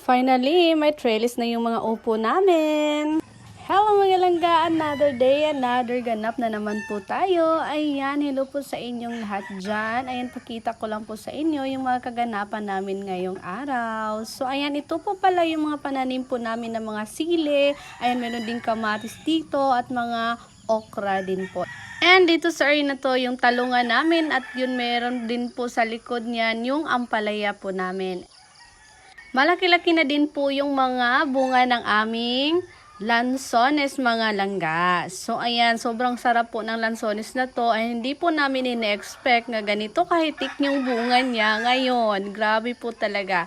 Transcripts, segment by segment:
Finally, may trellis na yung mga upo namin. Hello mga langga, another day, another ganap na naman po tayo. Ayan, hello po sa inyong lahat dyan. Ayan, pakita ko lang po sa inyo yung mga kaganapan namin ngayong araw. So ayan, ito po pala yung mga pananim po namin ng mga sili. Ayan, meron din kamatis dito at mga okra din po. And dito sa area na to yung talungan namin at yun meron din po sa likod niyan yung ampalaya po namin. Malaki-laki na din po yung mga bunga ng aming lansones mga langga. So ayan, sobrang sarap po ng lansones na to. Ay hindi po namin ine-expect na ganito kahitik yung bunga niya ngayon. Grabe po talaga.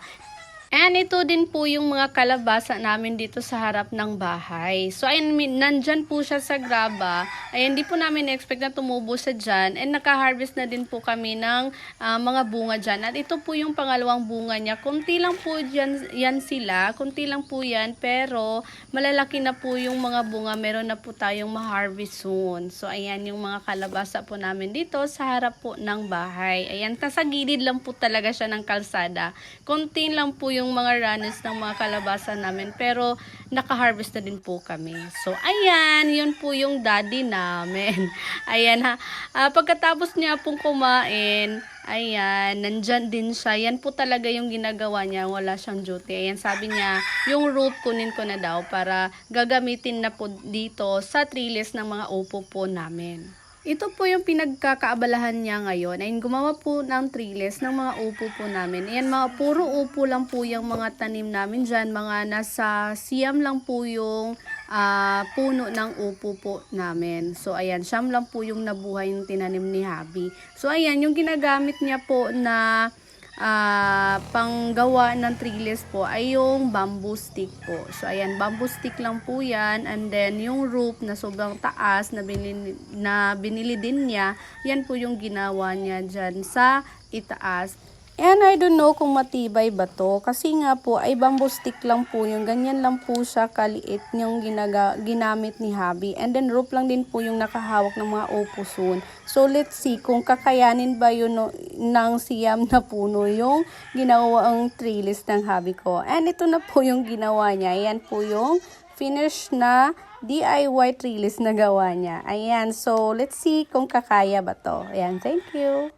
And ito din po yung mga kalabasa namin dito sa harap ng bahay. So ayun, nandyan po siya sa graba. Ay hindi po namin expect na tumubo siya dyan. And naka-harvest na din po kami ng mga bunga dyan. At ito po yung pangalawang bunga niya. Kunti lang po dyan, yan sila. Kunti lang po yan. Pero malalaki na po yung mga bunga. Meron na po tayong ma-harvest soon. So ayan yung mga kalabasa po namin dito sa harap po ng bahay. Ayan, sa gilid lang po talaga siya ng kalsada. Kunti lang po yung mga runners ng mga kalabasa namin, pero naka-harvest na din po kami. So ayan, yun po yung daddy namin. Ayan ha, pagkatapos niya pong kumain, ayan, nandyan din siya. Yan po talaga yung ginagawa niya, wala siyang duty. Ayan, sabi niya, yung rope kunin ko na daw para gagamitin na po dito sa trellis ng mga upo po namin. Ito po yung pinagkakaabalahan niya ngayon. Ayun, gumawa po ng trellis ng mga upo po namin. Ayan, mga puro upo lang po yung mga tanim namin dyan. Mga nasa siyam lang po yung puno ng upo po namin. So, ayan, siyam lang po yung nabuhay yung tinanim ni Habi. So, ayan, yung ginagamit niya po na panggawa ng trellis po ay yung bamboo stick po. So ayan, bamboo stick lang po yan, and then yung rope na sobrang taas na binili din niya, yan po yung ginawa niya dyan sa itaas. And I don't know kung matibay ba to, kasi nga po ay bamboo stick lang po yung ganyan lang po siya kaliit yung ginamit ni Habi. And then rope lang din po yung nakahawak ng mga upusun. So let's see kung kakayanin ba yun ng siyam na puno yung ginawang trellis ng Habi ko. And ito na po yung ginawa niya. Ayan po yung finish na DIY trellis na gawa niya. Ayan, so let's see kung kakaya ba to. Ayan, thank you.